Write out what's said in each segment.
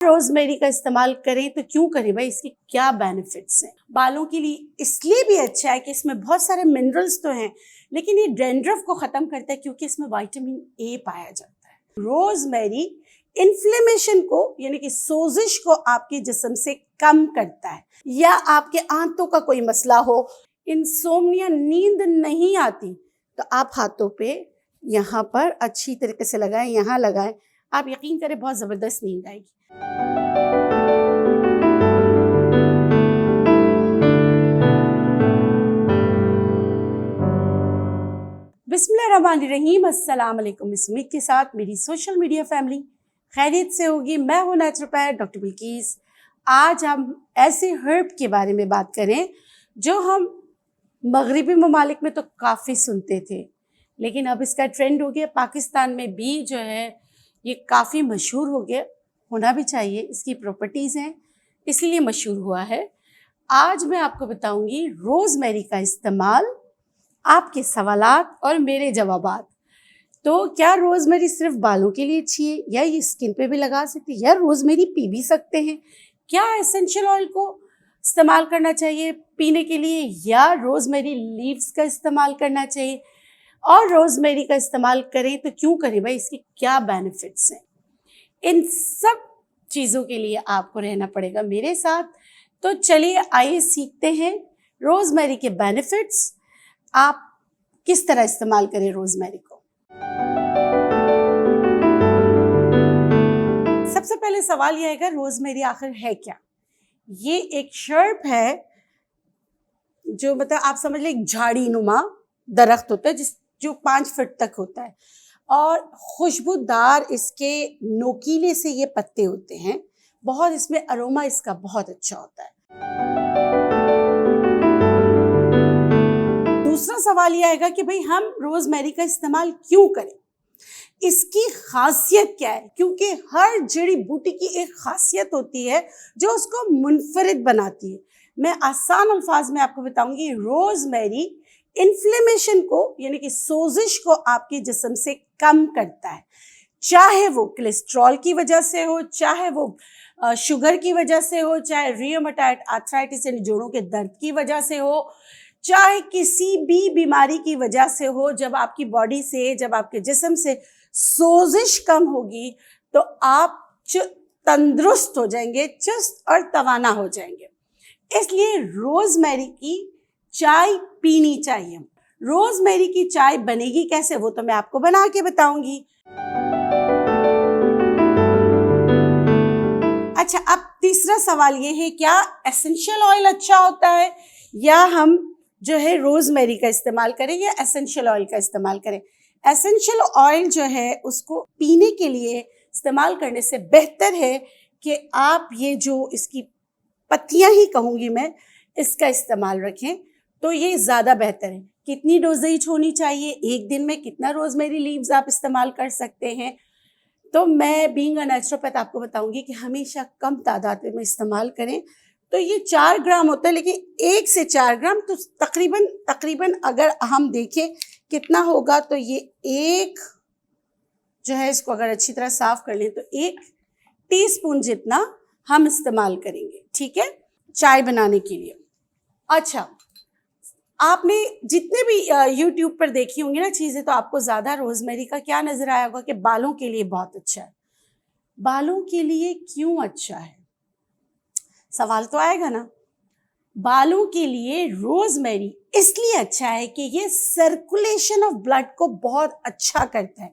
Rosemary का इस्तेमाल करें तो क्यों करें भाई, इसके क्या बेनिफिट्स हैं। बालों के लिए इसलिए भी अच्छा है कि इसमें बहुत सारे मिनरल्स तो हैं, लेकिन ये डैंड्रफ को खत्म करता है क्योंकि इसमें विटामिन ए पाया जाता है। रोजमेरी इन्फ्लेमेशन को यानी कि सोजिश को आपके जिस्म से कम करता है। या आपके आंतों का कोई मसला हो, इंसोम्निया, नींद नहीं आती, तो आप हाथों पे यहाँ पर अच्छी तरीके से लगाएं, यहाँ लगाएं, आप यकीन करें बहुत ज़बरदस्त नींद आएगी। बिस्मिल्लाहिर्रहमानिर्रहीम, अस्सलाम वालेकुम। इस उम्मीद के साथ मेरी सोशल मीडिया फैमिली खैरियत से होगी। मैं हूँ नेचुरोपैथ डॉक्टर बिल्किस। आज हम ऐसे हर्ब के बारे में बात करें जो हम मगरिबी ममालिक में तो काफ़ी सुनते थे, लेकिन अब इसका ट्रेंड हो गया। पाकिस्तान में भी जो है ये काफ़ी मशहूर हो गया, होना भी चाहिए, इसकी प्रॉपर्टीज़ हैं इसलिए मशहूर हुआ है। आज मैं आपको बताऊंगी रोज़मेरी का इस्तेमाल, आपके सवालात और मेरे जवाबात। तो क्या रोज़मेरी सिर्फ बालों के लिए अच्छी है या ये स्किन पे भी लगा सकते हैं, या रोज़मेरी पी भी सकते हैं? क्या एसेंशियल ऑयल को इस्तेमाल करना चाहिए पीने के लिए, या रोज़मेरी लीव्स का इस्तेमाल करना चाहिए? और रोज़मेरी का इस्तेमाल करें तो क्यों करें भाई, इसके क्या बेनिफिट्स हैं? इन सब चीज़ों के लिए आपको रहना पड़ेगा मेरे साथ। तो चलिए आइए सीखते हैं रोज़मेरी के बेनिफिट्स, आप किस तरह इस्तेमाल करें रोज़मेरी को। सबसे पहले सवाल यह आएगा, रोज़मेरी आखिर है क्या? ये एक शर्ब है जो मतलब आप समझ लें एक झाड़ी नुमा दरख्त होता है जो 5 फीट तक होता है, और खुशबूदार इसके नोकीले से ये पत्ते होते हैं। बहुत इसमें अरोमा इसका बहुत अच्छा होता है। दूसरा सवाल ये आएगा कि भाई हम रोज़मेरी का इस्तेमाल क्यों करें, इसकी खासियत क्या है? क्योंकि हर जड़ी बूटी की एक खासियत होती है जो उसको मुनफरिद बनाती है। मैं आसान अल्फाज में आपको बताऊंगी, रोज़मेरी इन्फ्लेमेशन को यानी कि सोजिश को आपके जिस्म से कम करता है, चाहे वो कोलेस्ट्रॉल की वजह से हो, चाहे वो शुगर की वजह से हो, चाहे रियोमेटॉइड आर्थराइटिस यानी जोड़ों के दर्द की वजह से हो, चाहे किसी भी बीमारी की वजह से हो। जब आपकी बॉडी से, जब आपके जिस्म से सोजिश कम होगी तो आप तंदुरुस्त हो जाएंगे, चुस्त और तवाना हो जाएंगे। इसलिए रोज़मेरी की चाय पीनी चाहिए। रोज़मेरी की चाय बनेगी कैसे, वो तो मैं आपको बना के बताऊंगी। अच्छा, अब तीसरा सवाल ये है, क्या एसेंशियल ऑयल अच्छा होता है, या हम जो है रोज़मेरी का इस्तेमाल करें या एसेंशियल ऑयल का इस्तेमाल करें? एसेंशियल ऑयल जो है उसको पीने के लिए इस्तेमाल करने से बेहतर है कि आप ये जो इसकी पत्तियां ही कहूँगी मैं, इसका इस्तेमाल रखें तो ये ज़्यादा बेहतर है। कितनी डोजेज होनी चाहिए, एक दिन में कितना रोज़मेरी लीव्स आप इस्तेमाल कर सकते हैं? तो मैं बीइंग अ नेचुरोपैथ आपको बताऊंगी कि हमेशा कम तादाद में इस्तेमाल करें। तो ये 4 ग्राम होता है, लेकिन 1 से 4 ग्राम तो तकरीबन अगर हम देखें कितना होगा, तो ये एक जो है, इसको अगर अच्छी तरह साफ कर लें तो 1 टीस्पून जितना हम इस्तेमाल करेंगे, ठीक है, चाय बनाने के लिए। अच्छा, आपने जितने भी यूट्यूब पर देखी होंगी ना चीज़ें, तो आपको ज़्यादा रोज़मेरी का क्या नज़र आया होगा कि बालों के लिए बहुत अच्छा है। बालों के लिए क्यों अच्छा है, सवाल तो आएगा ना। बालों के लिए रोज़मेरी इसलिए अच्छा है कि ये सर्कुलेशन ऑफ ब्लड को बहुत अच्छा करता है।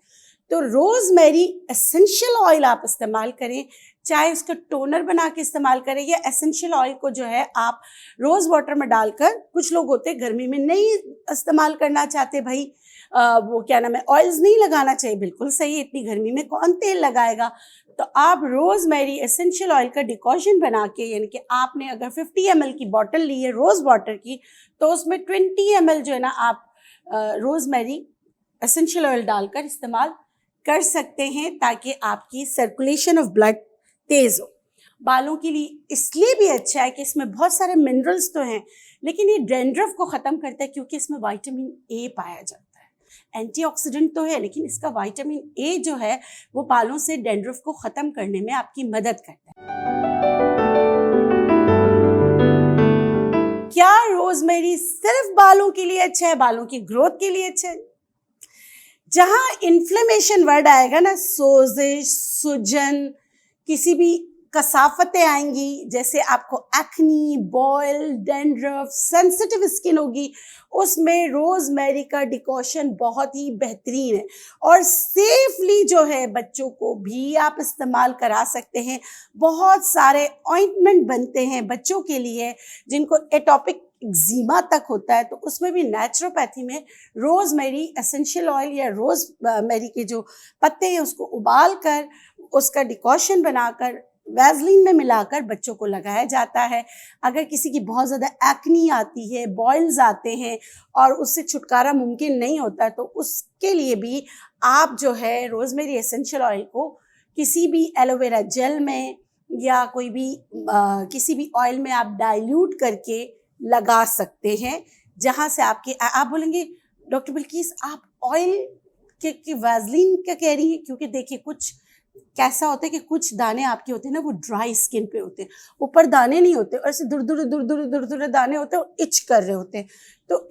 तो रोज़मेरी एसेंशियल ऑयल आप इस्तेमाल करें, चाहे उसका टोनर बना के इस्तेमाल करें, या एसेंशियल ऑयल को जो है आप रोज़ वाटर में डालकर, कुछ लोग होते हैं गर्मी में नहीं इस्तेमाल करना चाहते भाई, वो क्या नाम है, ऑयल्स नहीं लगाना चाहिए, बिल्कुल सही, इतनी गर्मी में कौन तेल लगाएगा। तो आप रोज़मेरी एसेंशियल ऑयल का डिकॉशन बना के, यानी कि आपने अगर 50 ml की बॉटल ली है रोज़ वाटर की, तो उसमें 20 ml जो है ना आप रोज़मेरी एसेंशियल ऑयल डालकर इस्तेमाल कर सकते हैं, ताकि आपकी सर्कुलेशन ऑफ ब्लड तेज़ हो। बालों के लिए इसलिए भी अच्छा है कि इसमें बहुत सारे मिनरल्स तो हैं, लेकिन ये डैंड्रफ को ख़त्म करता है क्योंकि इसमें विटामिन ए पाया जाता है। एंटीऑक्सीडेंट तो है, लेकिन इसका विटामिन ए जो है वो बालों से डैंड्रफ को ख़त्म करने में आपकी मदद करता है। क्या रोजमेरी सिर्फ बालों के लिए अच्छा है, बालों की ग्रोथ के लिए अच्छा है? जहां इन्फ्लेमेशन वर्ड आएगा ना, सोजिश, सूजन, किसी भी कसाफतें आएंगी, जैसे आपको acne, boil, dandruff, sensitive skin होगी, उसमें रोजमेरी का डिकॉशन बहुत ही बेहतरीन है और सेफली जो है बच्चों को भी आप इस्तेमाल करा सकते हैं। बहुत सारे ऑइंटमेंट बनते हैं बच्चों के लिए जिनको एटॉपिक एक्जिमा तक होता है, तो उसमें भी नेचुरोपैथी में रोजमेरी एसेंशियल ऑयल या रोजमेरी के जो पत्ते हैं उसको उबाल कर उसका डिकॉशन बनाकर वैसलीन में मिलाकर बच्चों को लगाया जाता है। अगर किसी की बहुत ज़्यादा एक्नी आती है, बॉयल्स आते हैं और उससे छुटकारा मुमकिन नहीं होता, तो उसके लिए भी आप जो है रोजमेरी एसेंशियल ऑयल को किसी भी एलोवेरा जेल में या कोई भी किसी भी ऑयल में आप डाइल्यूट करके लगा सकते हैं, जहाँ से आप बोलेंगे डॉक्टर बिल्किस आप ऑयल के वैसलीन क्या कह रही हैं, क्योंकि देखिए कुछ कैसा होता है कि कुछ दाने आपके होते हैं ना वो ड्राई स्किन पे होते हैं, ऊपर दाने नहीं होते और ऐसे दूर दाने होते हैं और इच कर रहे होते हैं। तो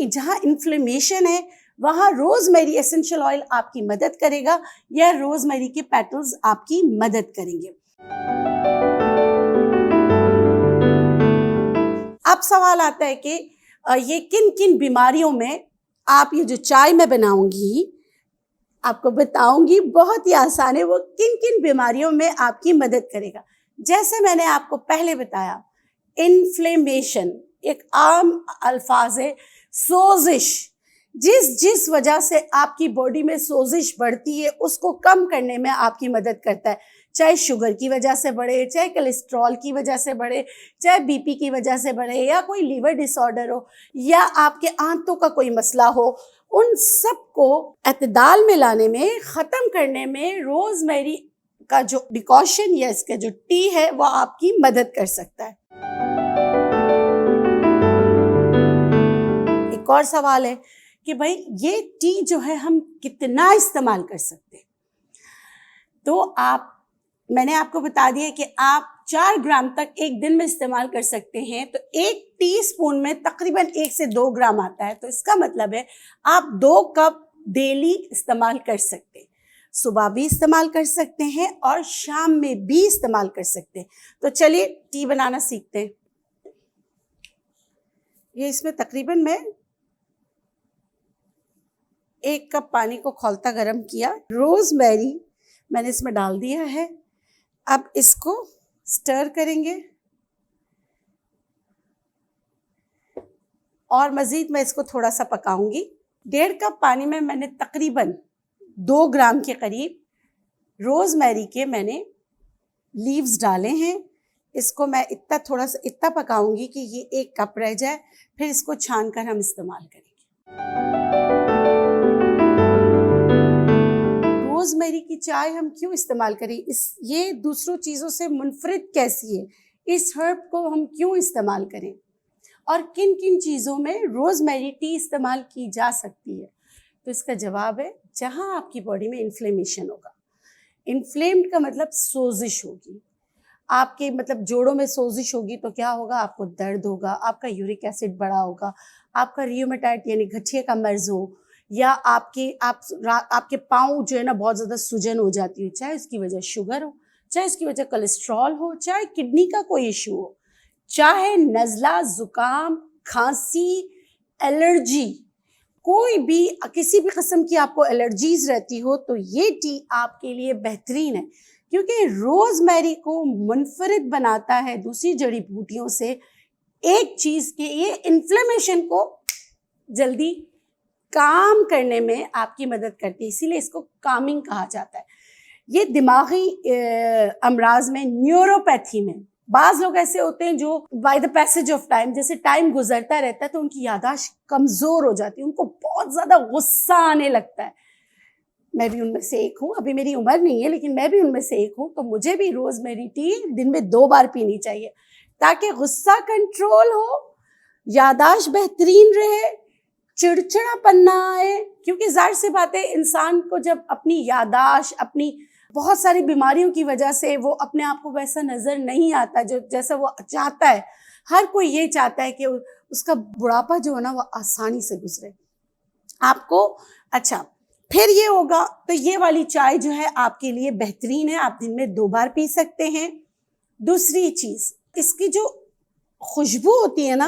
जहाँ इन्फ्लेमेशन है वहाँ रोजमेरी एसेंशियल ऑयल आपकी मदद करेगा या रोजमेरी के पेटल्स आपकी मदद करेंगे। अब सवाल आता है कि ये किन किन बीमारियों में आप ये जो चाय मैं बनाऊंगी आपको बताऊंगी, बहुत ही आसान है, वो किन किन बीमारियों में आपकी मदद करेगा। जैसे मैंने आपको पहले बताया, इन्फ्लेमेशन एक आम अल्फाज है, सोजिश जिस वजह से आपकी बॉडी में सोजिश बढ़ती है उसको कम करने में आपकी मदद करता है, चाहे शुगर की वजह से बढ़े, चाहे कोलेस्ट्रॉल की वजह से बढ़े, चाहे बीपी की वजह से बढ़े, या कोई लीवर डिसऑर्डर हो, या आपके आंतों का कोई मसला हो, उन सब को एतदाल में लाने में, ख़त्म करने में रोजमेरी का जो डिकॉशन या इसका जो टी है वो आपकी मदद कर सकता है। एक और सवाल है कि भाई ये टी जो है हम कितना इस्तेमाल कर सकते हैं, तो मैंने आपको बता दिया कि आप 4 ग्राम तक एक दिन में इस्तेमाल कर सकते हैं, तो 1 टीस्पून में तकरीबन 1 से 2 ग्राम आता है, तो इसका मतलब है आप 2 कप डेली इस्तेमाल कर सकते हैं। सुबह भी इस्तेमाल कर सकते हैं और शाम में भी इस्तेमाल कर सकते हैं। तो चलिए टी बनाना सीखते हैं। ये इसमें तकरीबन मैं 1 कप पानी को खौलता गर्म किया, रोजमेरी मैंने इसमें डाल दिया है। अब इसको स्टर करेंगे और मज़ीद मैं इसको थोड़ा सा पकाऊंगी। 1.5 कप पानी में मैंने तकरीबन 2 ग्राम के करीब रोजमेरी के मैंने लीव्स डाले हैं। इसको मैं थोड़ा सा इतना पकाऊंगी कि ये 1 कप रह जाए, फिर इसको छान कर हम इस्तेमाल करेंगे। रोजमेरी की चाय हम क्यों इस्तेमाल करें, ये दूसरों चीज़ों से मुनफरिद कैसी है, इस हर्ब को हम क्यों इस्तेमाल करें और किन किन चीज़ों में रोजमेरी टी इस्तेमाल की जा सकती है, तो इसका जवाब है जहां आपकी बॉडी में इन्फ्लेमेशन होगा। इन्फ्लेम्ड का मतलब सोजिश होगी, आपके मतलब जोड़ों में सोजिश होगी तो क्या होगा, आपको दर्द होगा, आपका यूरिक एसिड बढ़ा होगा, आपका रियोमेटाइड यानी गठिया का मर्ज हो, या आपके पाँव जो है ना बहुत ज़्यादा सूजन हो जाती है, चाहे उसकी वजह शुगर हो, चाहे उसकी वजह कोलेस्ट्रॉल हो, चाहे किडनी का कोई इशू हो, चाहे नज़ला, ज़ुकाम, खांसी, एलर्जी, कोई भी किसी भी किस्म की आपको एलर्जीज़ रहती हो, तो ये टी आपके लिए बेहतरीन है, क्योंकि रोजमेरी को मुनफरिद बनाता है दूसरी जड़ी बूटियों से एक चीज़ के, ये इन्फ्लेमेशन को जल्दी काम करने में आपकी मदद करती है, इसीलिए इसको कामिंग कहा जाता है। ये दिमागी अमराज में, न्यूरोपैथी में बाज़ लोग ऐसे होते हैं जो by the passage of time, जैसे टाइम गुजरता रहता है तो उनकी याददाश्त कमज़ोर हो जाती है, उनको बहुत ज़्यादा गुस्सा आने लगता है। मैं भी उनमें से एक हूँ, अभी मेरी उम्र नहीं है लेकिन मैं भी उनमें से एक हूँ, तो मुझे भी रोजमेरी टी दिन में 2 बार पीनी चाहिए ताकि गुस्सा कंट्रोल हो, याददाश्त बेहतरीन रहे, चिड़चिड़ापन ना आए, क्योंकि जाहिर सी बात है इंसान को जब अपनी याददाश्त, अपनी बहुत सारी बीमारियों की वजह से वो अपने आप को वैसा नज़र नहीं आता जो जैसा वो चाहता है। हर कोई ये चाहता है कि उसका बुढ़ापा जो है ना वो आसानी से गुजरे। आपको अच्छा फिर ये होगा तो ये वाली चाय जो है आपके लिए बेहतरीन है, आप दिन में 2 बार पी सकते हैं। दूसरी चीज़, इसकी जो खुशबू होती है ना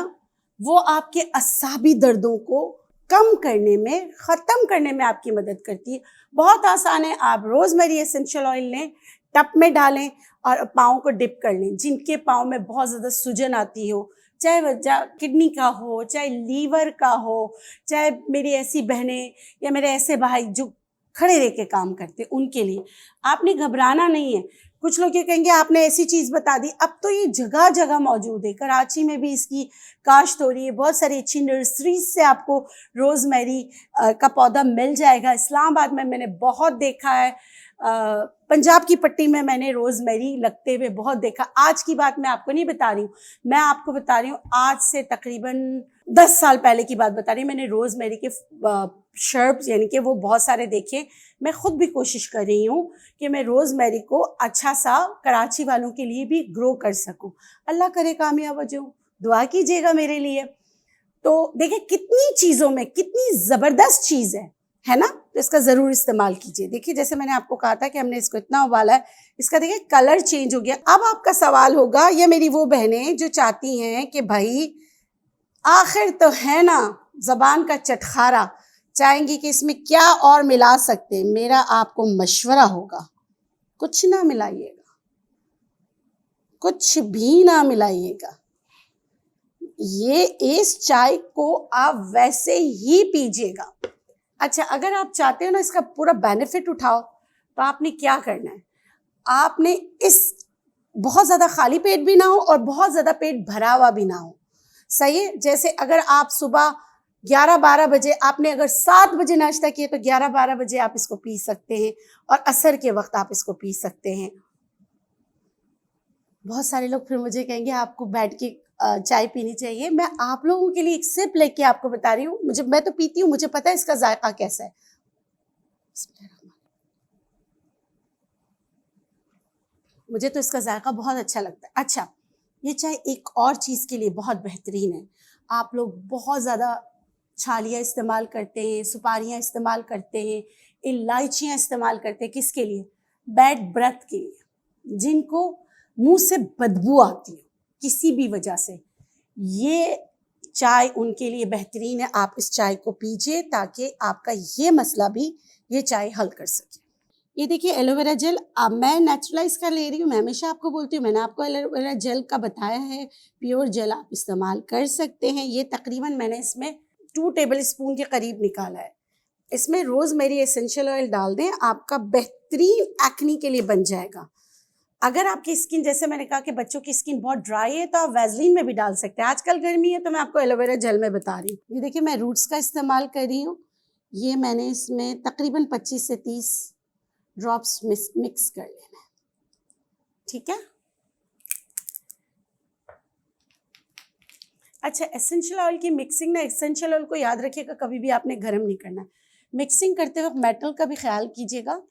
वो आपके असाबी दर्दों को कम करने में, ख़त्म करने में आपकी मदद करती है। बहुत आसान है, आप रोज़मेरी एसेंशियल ऑयल लें, टब में डालें और पाँव को डिप कर लें। जिनके पाँव में बहुत ज़्यादा सूजन आती हो, चाहे वजह किडनी का हो, चाहे लीवर का हो, चाहे मेरी ऐसी बहनें या मेरे ऐसे भाई जो खड़े रह के काम करते, उनके लिए आपने घबराना नहीं है। कुछ लोग ये कहेंगे आपने ऐसी चीज़ बता दी, अब तो ये जगह जगह मौजूद है। कराची में भी इसकी काश्त हो रही है, बहुत सारी अच्छी नर्सरीज से आपको रोज़मेरी का पौधा मिल जाएगा। इस्लामाबाद में मैंने बहुत देखा है, पंजाब की पट्टी में मैंने रोज़मेरी लगते हुए बहुत देखा। आज की बात मैं आपको नहीं बता रही हूँ, मैं आपको बता रही हूँ आज से तकरीबन 10 साल पहले की बात बता रही हूँ। मैंने रोज़मेरी के शर्ब्स यानी कि वो बहुत सारे देखे। मैं खुद भी कोशिश कर रही हूँ कि मैं रोज़मेरी को अच्छा सा कराची वालों के लिए भी ग्रो कर सकूँ। अल्लाह करे कामयाब हो जाऊँ, दुआ कीजिएगा मेरे लिए। तो देखिए कितनी चीज़ों में कितनी ज़बरदस्त चीज़ है ना, तो इसका ज़रूर इस्तेमाल कीजिए। देखिए जैसे मैंने आपको कहा था कि हमने इसको इतना उबाला है, इसका देखिए कलर चेंज हो गया। अब आपका सवाल होगा, ये मेरी वो बहनें जो चाहती हैं कि भाई आखिर तो है ना ज़बान का चटखारा, चाहेंगी कि इसमें क्या और मिला सकते हैं। मेरा आपको मशवरा होगा, कुछ ना मिलाइएगा, कुछ भी ना मिलाइएगा। ये इस चाय को आप वैसे ही पीजिएगा। अच्छा, अगर आप चाहते हो ना इसका पूरा बेनिफिट उठाओ तो आपने क्या करना है, आपने इस बहुत ज़्यादा खाली पेट भी ना हो और बहुत ज़्यादा पेट भरा हुआ भी ना हो, सही है। जैसे अगर आप सुबह 11-12 बजे, आपने अगर 7 बजे नाश्ता किया तो 11-12 बजे आप इसको पी सकते हैं और असर के वक्त आप इसको पी सकते हैं। बहुत सारे लोग फिर मुझे कहेंगे आपको बैठ के चाय पीनी चाहिए। मैं आप लोगों के लिए एक सिप लेके आपको बता रही हूँ, मैं तो पीती हूँ, मुझे पता है इसका जायका कैसा है। मुझे तो इसका जायका बहुत अच्छा लगता है। अच्छा, ये चाय एक और चीज़ के लिए बहुत बेहतरीन है। आप लोग बहुत ज़्यादा छालियाँ इस्तेमाल करते हैं, सुपारियाँ इस्तेमाल करते हैं, इलायचियाँ इस्तेमाल करते हैं, किसके लिए? बैड ब्रेथ के लिए, जिनको मुंह से बदबू आती है किसी भी वजह से, ये चाय उनके लिए बेहतरीन है। आप इस चाय को पीजिए ताकि आपका ये मसला भी ये चाय हल कर सके। ये देखिए एलोवेरा जेल, अब मैं नेचुरलाइज का ले रही हूँ। मैं हमेशा आपको बोलती हूँ, मैंने आपको एलोवेरा जेल का बताया है, प्योर जेल आप इस्तेमाल कर सकते हैं। ये तकरीबन मैंने इसमें 2 टेबल स्पून के करीब निकाला है। इसमें रोज़मेरी एसेंशियल ऑयल डाल दें, आपका बेहतरीन एक्नी के लिए बन जाएगा। अगर आपकी स्किन, जैसे मैंने कहा कि बच्चों की स्किन बहुत ड्राई है, तो आप वैसलीन में भी डाल सकते हैं। आजकल गर्मी है तो मैं आपको एलोवेरा जेल में बता रही हूँ। ये देखिए मैं रूट्स का इस्तेमाल कर रही हूँ। ये मैंने इसमें तकरीबन 25 से 30 ड्रॉप्स मिक्स कर लेना है, ठीक है। अच्छा, एसेंशियल ऑयल की मिक्सिंग ना, एसेंशियल ऑयल को याद रखिएगा कभी भी आपने गर्म नहीं करना है। मिक्सिंग करते वक्त मेटल का भी ख्याल कीजिएगा।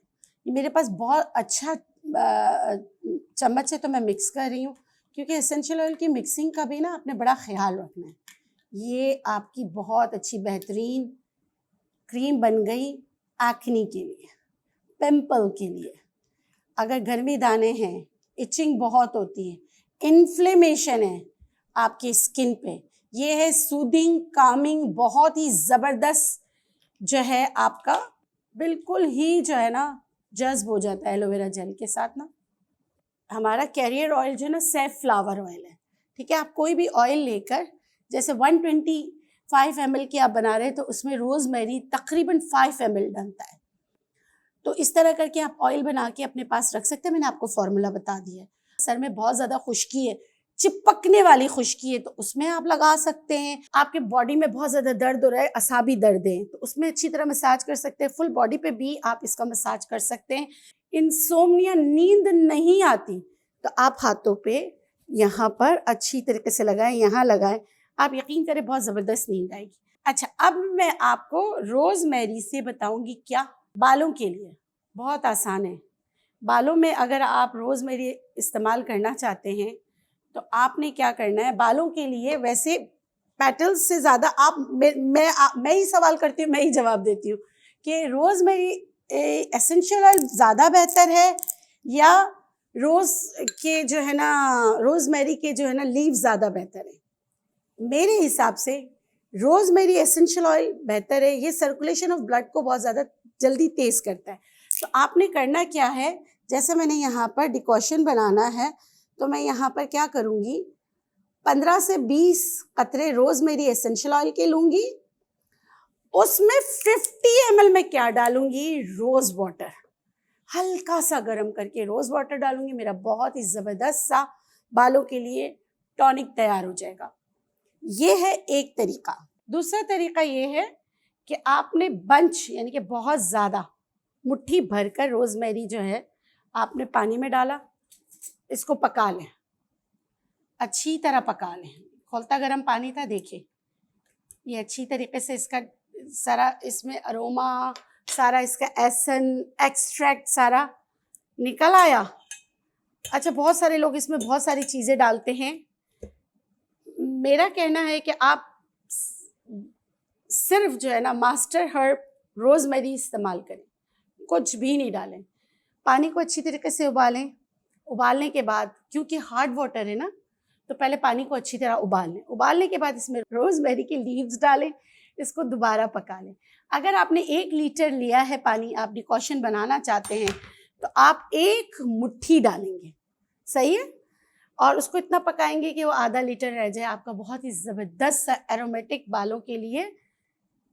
ये मेरे पास बहुत अच्छा चम्मच है तो मैं मिक्स कर रही हूँ, क्योंकि एसेंशियल ऑयल की मिक्सिंग का भी ना आपने बड़ा ख्याल रखना है। ये आपकी बहुत अच्छी बेहतरीन क्रीम बन गई एक्नी के लिए, पिंपल के लिए। अगर गर्मी दाने हैं, इचिंग बहुत होती है, इन्फ्लेमेशन है आपकी स्किन पे, ये है सूदिंग, कामिंग, बहुत ही ज़बरदस्त जो है आपका, बिल्कुल ही जो है ना जज्ब हो जाता है एलोवेरा जेल के साथ ना। हमारा कैरियर ऑयल जो है ना सैफ फ्लावर ऑयल है, ठीक है। आप कोई भी ऑयल लेकर, जैसे 125 ml की आप बना रहे हैं तो उसमें रोज़मेरी तकरीबन 5 ml डलता है। तो इस तरह करके आप ऑयल बना के अपने पास रख सकते हैं। मैंने आपको फॉर्मूला बता दिया है। सर में बहुत ज़्यादा खुश्की है, चिपकने वाली खुश्की है, तो उसमें आप लगा सकते हैं। आपके बॉडी में बहुत ज़्यादा दर्द हो रहा है, असाबी दर्द है, तो उसमें अच्छी तरह मसाज कर सकते हैं। फुल बॉडी पे भी आप इसका मसाज कर सकते हैं। इंसोम्निया, नींद नहीं आती, तो आप हाथों पे यहाँ पर अच्छी तरीके से लगाएं, यहाँ लगाएं, आप यकीन करें बहुत ज़बरदस्त नींद आएगी। अच्छा, अब मैं आपको रोज़मेरी से बताऊंगी क्या बालों के लिए। बहुत आसान है, बालों में अगर आप रोज़मेरी इस्तेमाल करना चाहते हैं तो आपने क्या करना है, बालों के लिए वैसे पेटल्स से ज़्यादा आप मैं ही सवाल करती हूँ, मैं ही जवाब देती हूँ कि रोज़मेरी एसेंशियल ऑयल ज़्यादा बेहतर है या रोज़ के जो है ना, रोज़मेरी के जो है ना लीव्स ज़्यादा बेहतर है। मेरे हिसाब से रोज़मेरी एसेंशियल ऑयल बेहतर है, ये सर्कुलेशन ऑफ ब्लड को बहुत ज़्यादा जल्दी तेज़ करता है। तो आपने करना क्या है, जैसे मैंने यहाँ पर डिकॉशन बनाना है तो मैं यहाँ पर क्या करूँगी, 15 से 20 कतरे रोज़मेरी एसेंशियल ऑयल के लूँगी, उसमें 50 ml में क्या डालूँगी, रोज़ वाटर, हल्का सा गर्म करके रोज़ वाटर डालूँगी। मेरा बहुत ही ज़बरदस्त सा बालों के लिए टॉनिक तैयार हो जाएगा। ये है एक तरीका। दूसरा तरीका ये है कि आपने बंच यानी कि बहुत ज़्यादा मुट्ठी भरकर रोज़मेरी जो है आपने पानी में डाला, इसको पका लें, अच्छी तरह पका लें। खौलता गर्म पानी था, देखिए ये अच्छी तरीके से इसका सारा इसमें अरोमा, सारा इसका एसन एक्सट्रैक्ट सारा निकल आया। अच्छा, बहुत सारे लोग इसमें बहुत सारी चीज़ें डालते हैं। मेरा कहना है कि आप सिर्फ जो है ना मास्टर हर्ब रोज़मेरी इस्तेमाल करें, कुछ भी नहीं डालें। पानी को अच्छी तरीके से उबालें, उबालने के बाद क्योंकि हार्ड वाटर है ना, तो पहले पानी को अच्छी तरह उबाल लें। उबालने के बाद इसमें रोज़मेरी के लीव्स डालें, इसको दोबारा पका लें। अगर आपने 1 लीटर लिया है पानी, आप डिकॉशन बनाना चाहते हैं तो आप 1 मुट्ठी डालेंगे, सही है, और उसको इतना पकाएंगे कि वो आधा लीटर रह जाए। आपका बहुत ही ज़बरदस्त एरोमेटिक बालों के लिए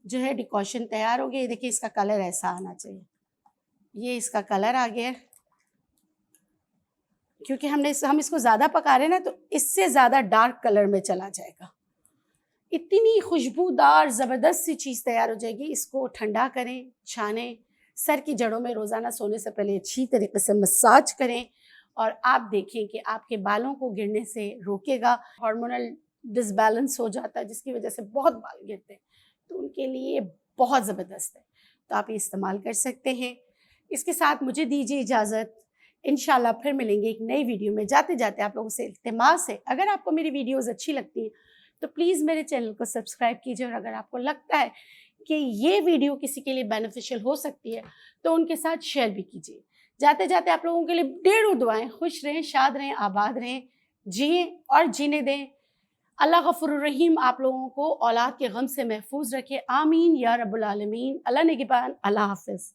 जो है डिकॉशन तैयार हो गया। ये देखिए इसका कलर ऐसा आना चाहिए, ये इसका कलर आ गया। क्योंकि हम इसको ज़्यादा पका रहे हैं ना, तो इससे ज़्यादा डार्क कलर में चला जाएगा। इतनी खुशबूदार ज़बरदस्त सी चीज़ तैयार हो जाएगी। इसको ठंडा करें, छानें, सर की जड़ों में रोज़ाना सोने से पहले अच्छी तरीके से मसाज करें और आप देखें कि आपके बालों को गिरने से रोकेगा। हार्मोनल डिसबैलेंस हो जाता है जिसकी वजह से बहुत बाल गिरते हैं, तो उनके लिए बहुत ज़बरदस्त है, तो आप ये इस्तेमाल कर सकते हैं। इसके साथ मुझे दीजिए इजाज़त, इंशाल्लाह फिर मिलेंगे एक नई वीडियो में। जाते जाते आप लोगों से इल्तिमास है, अगर आपको मेरी वीडियोज़ अच्छी लगती हैं तो प्लीज़ मेरे चैनल को सब्सक्राइब कीजिए, और अगर आपको लगता है कि ये वीडियो किसी के लिए बेनिफिशियल हो सकती है तो उनके साथ शेयर भी कीजिए। जाते जाते आप लोगों के लिए ढेरों दुआएं, खुश रहें, शाद रहें, आबाद रहें, जिएँ और जीने दें। अल्लाह गफूर रहीम आप लोगों को औलाद के गम से महफूज रखे, आमीन या रब्बुल आलमीन। अल्लाह निगहबान, अल्लाह हाफ़िज़।